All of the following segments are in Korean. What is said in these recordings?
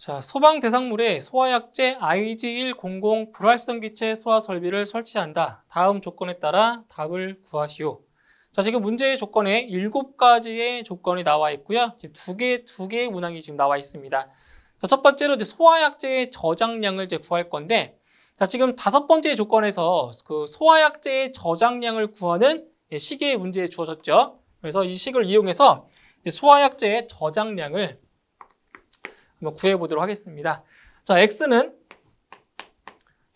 자, 소방 대상물에 소화약제 IG100 불활성기체 소화 설비를 설치한다. 다음 조건에 따라 답을 구하시오. 자, 지금 문제의 조건에 7가지의 조건이 나와 있고요. 지금 두 개의 문항이 지금 나와 있습니다. 자, 첫 번째로 이제 소화약제의 저장량을 이제 구할 건데, 자, 지금 5번째 조건에서 그 소화약제의 저장량을 구하는 식의 문제에 주어졌죠. 그래서 이 식을 이용해서 소화약제의 저장량을 한번 구해보도록 하겠습니다. 자, X는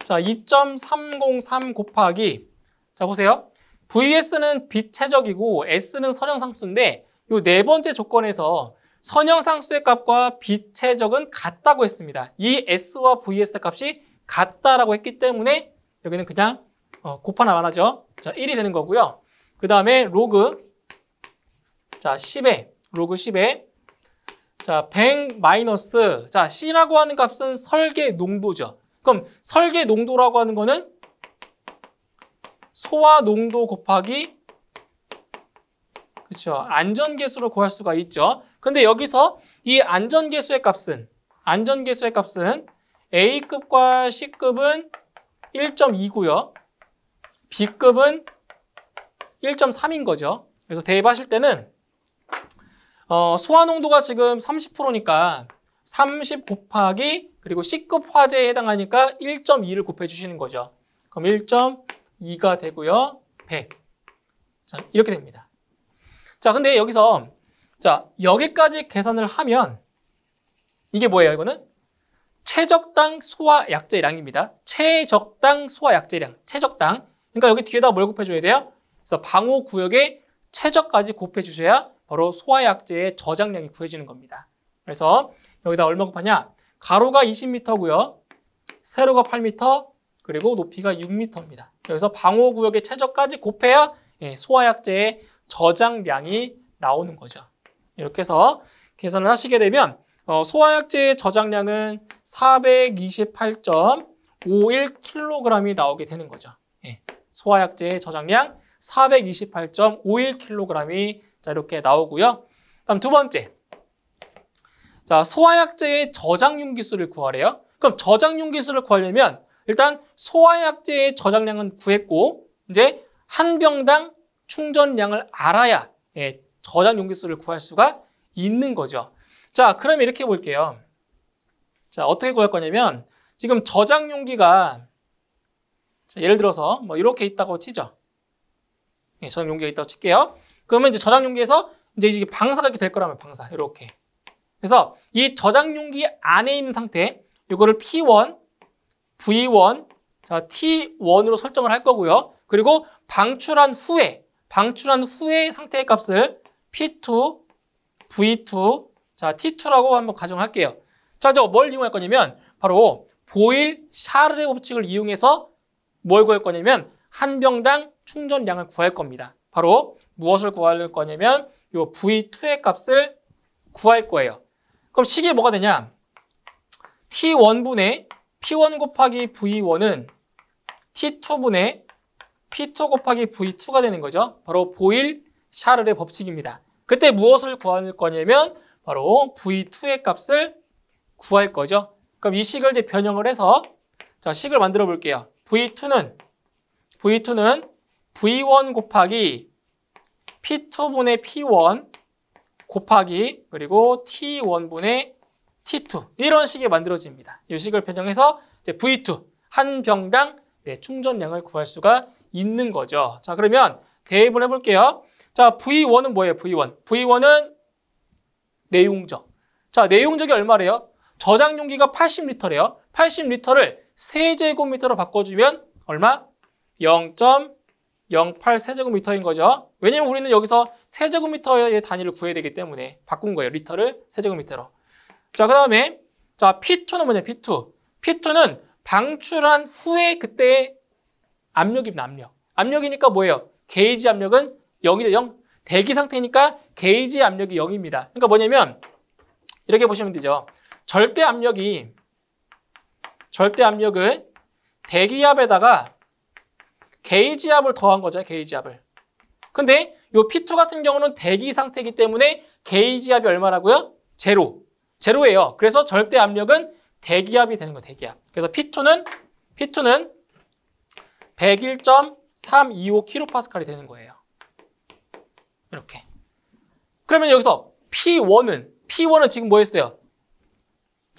자 2.303 곱하기 자 보세요. VS는 비최적이고 S는 선형상수인데 이 네 번째 조건에서 선형상수의 값과 비최적은 같다고 했습니다. 이 S와 VS 값이 같다라고 했기 때문에 여기는 그냥 곱하나 말하죠. 자, 1이 되는 거고요. 그 다음에 로그 자 10에 로그 10에 자, 100 마이너스, 자, C라고 하는 값은 설계 농도죠. 그럼 설계 농도라고 하는 거는 소화 농도 곱하기, 그렇죠. 안전계수로 구할 수가 있죠. 근데 여기서 이 안전계수의 값은 A급과 C급은 1.2고요. B급은 1.3인 거죠. 그래서 대입하실 때는 소화 농도가 지금 30%니까 30 곱하기 그리고 C급 화재에 해당하니까 1.2를 곱해 주시는 거죠. 그럼 1.2가 되고요. 100. 자, 이렇게 됩니다. 자, 근데 여기서 자, 여기까지 계산을 하면 이게 뭐예요, 이거는? 최적당 소화 약제량입니다. 최적당 소화 약제량. 최적당. 그러니까 여기 뒤에다 뭘 곱해 줘야 돼요? 그래서 방호 구역의 최저까지 곱해 주셔야 바로 소화약제의 저장량이 구해지는 겁니다. 그래서 여기다 얼마 곱하냐? 가로가 20m고요. 세로가 8m, 그리고 높이가 6m입니다. 여기서 방호구역의 최저까지 곱해야 소화약제의 저장량이 나오는 거죠. 이렇게 해서 계산을 하시게 되면 소화약제의 저장량은 428.51kg이 나오게 되는 거죠. 소화약제의 저장량 428.51kg이 자, 이렇게 나오고요. 다음 두 번째. 자, 소화약제의 저장용 기수를 구하래요. 그럼 저장용 기수를 구하려면 일단 소화약제의 저장량은 구했고 이제 한 병당 충전량을 알아야 저장용 기수를 구할 수가 있는 거죠. 자, 그럼 이렇게 볼게요. 자, 어떻게 구할 거냐면 지금 저장용기가 자, 예를 들어서 뭐 이렇게 있다고 치죠. 저장용기가 있다고 칠게요. 그러면 이제 저장용기에서 이제 이게 방사가 이렇게 될 거라면 방사 이렇게. 그래서 이 저장용기 안에 있는 상태 이거를 P1, V1, 자 T1으로 설정을 할 거고요. 그리고 방출한 후에 상태의 값을 P2, V2, 자 T2라고 한번 가정할게요. 자, 저 뭘 이용할 거냐면 바로 보일 샤르의 법칙을 이용해서 뭘 구할 거냐면 한 병당 충전량을 구할 겁니다. 바로 무엇을 구할 거냐면 이 V2의 값을 구할 거예요. 그럼 식이 뭐가 되냐? T1분의 P1 곱하기 V1은 T2분의 P2 곱하기 V2가 되는 거죠. 바로 보일 샤르의 법칙입니다. 그때 무엇을 구할 거냐면 바로 V2의 값을 구할 거죠. 그럼 이 식을 이제 변형을 해서 자, 식을 만들어 볼게요. V2는 V1 곱하기 P2분의 P1 곱하기 그리고 T1분의 T2 이런 식이 만들어집니다. 이 식을 변형해서 이제 V2 한 병당 충전량을 구할 수가 있는 거죠. 자, 그러면 대입을 해볼게요. 자, V1은 뭐예요? V1은 내용적. 자, 내용적이 얼마래요? 저장용기가 80리터래요. 80리터를 세제곱미터로 바꿔주면 얼마? 0.08 세제곱미터인 거죠. 왜냐면 우리는 여기서 세제곱미터의 단위를 구해야 되기 때문에 바꾼 거예요. 리터를 세제곱미터로. 자, 그 다음에 자 P2는 뭐냐? P2는 방출한 후에 그때의 압력입니다. 압력이니까 뭐예요? 게이지 압력은 0이죠. 0. 대기 상태니까 게이지 압력이 0입니다. 그러니까 뭐냐면 이렇게 보시면 되죠. 절대 압력은 대기압에다가 게이지압을 더한 거죠. 게이지압을. 근데 이 P2 같은 경우는 대기 상태이기 때문에 게이지압이 얼마라고요? 제로. 제로예요. 그래서 절대 압력은 대기압이 되는 거예요. 대기압. 그래서 P2는 101.325kPa이 되는 거예요. 이렇게. 그러면 여기서 P1은 지금 뭐 했어요?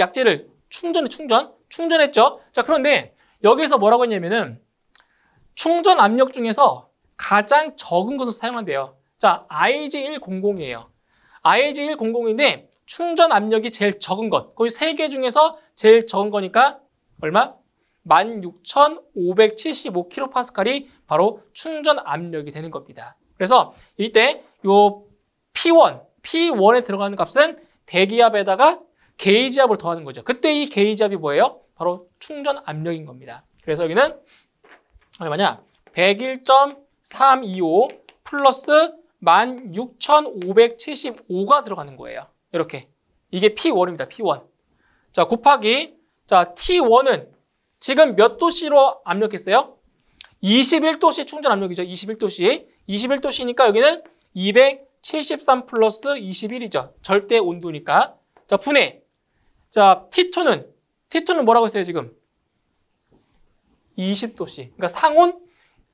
약재를 충전했죠. 자, 그런데 여기서 뭐라고 했냐면은 충전 압력 중에서 가장 적은 것을 사용한대요. 자, IG100이에요. IG100인데 충전 압력이 제일 적은 것. 거의 3개 중에서 제일 적은 거니까 얼마? 16,575kPa이 바로 충전 압력이 되는 겁니다. 그래서 이때 요 P1에 들어가는 값은 대기압에다가 게이지압을 더하는 거죠. 그때 이 게이지압이 뭐예요? 바로 충전 압력인 겁니다. 그래서 여기는 얼마냐? 101.325 플러스 16,575가 들어가는 거예요. 이렇게. 이게 P1입니다. P1. 자, 곱하기. 자, T1은 지금 몇 도씨로 압력했어요? 21도씨 충전 압력이죠. 21도씨. 21도씨니까 여기는 273 플러스 21이죠. 절대 온도니까. 자, 분해. 자, T2는 뭐라고 했어요, 지금? 20도씨. 그러니까 상온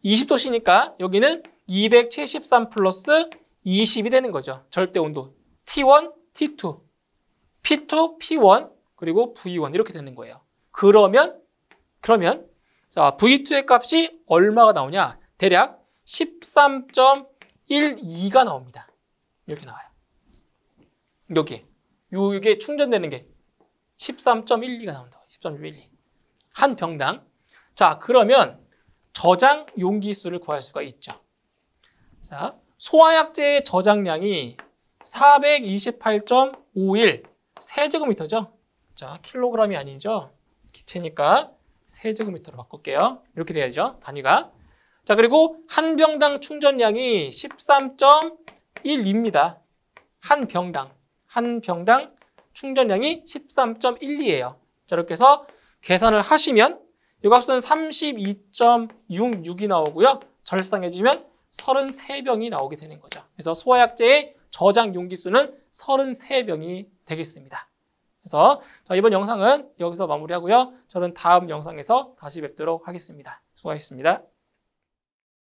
20도씨니까 여기는 273 플러스 20이 되는 거죠. 절대 온도. T1, T2, P2, P1, 그리고 V1 이렇게 되는 거예요. 그러면 자, V2의 값이 얼마가 나오냐? 대략 13.12가 나옵니다. 이렇게 나와요. 이게 충전되는 게 13.12가 나온다. 13.12. 한 병당. 자, 그러면 저장 용기수를 구할 수가 있죠. 자, 소화약제의 저장량이 428.51 세제곱미터죠. 자, 킬로그램이 아니죠. 기체니까 세제곱미터로 바꿀게요. 이렇게 돼야죠. 단위가. 자, 그리고 한 병당 충전량이 13.1입니다. 한 병당 충전량이 13.12예요. 자, 이렇게 해서 계산을 하시면 이 값은 32.66이 나오고요. 절상해지면 33병이 나오게 되는 거죠. 그래서 소화약제의 저장 용기수는 33병이 되겠습니다. 그래서 이번 영상은 여기서 마무리하고요. 저는 다음 영상에서 다시 뵙도록 하겠습니다. 수고하셨습니다.